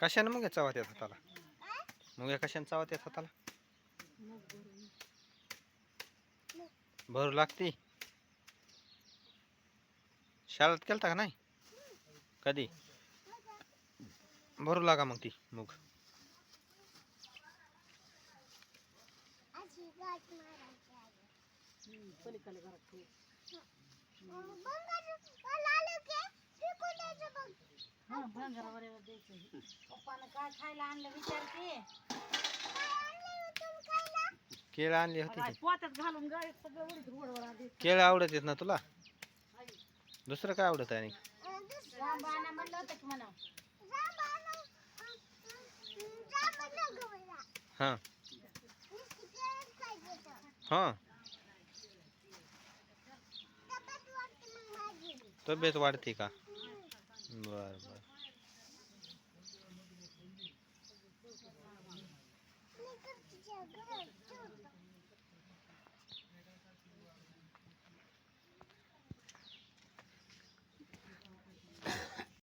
कशाने मग चावत येत हाताला? मग कशाने चावत येत हाताला? भरू लागती. शाळेत केलता का नाही? कधी भरू लागा मग ती मूग. केळं आणली होती. केळं आवडत येत ना तुला? दुसरं काय आवडत आहे? हां हां तब्येत वाढते का? बर बर.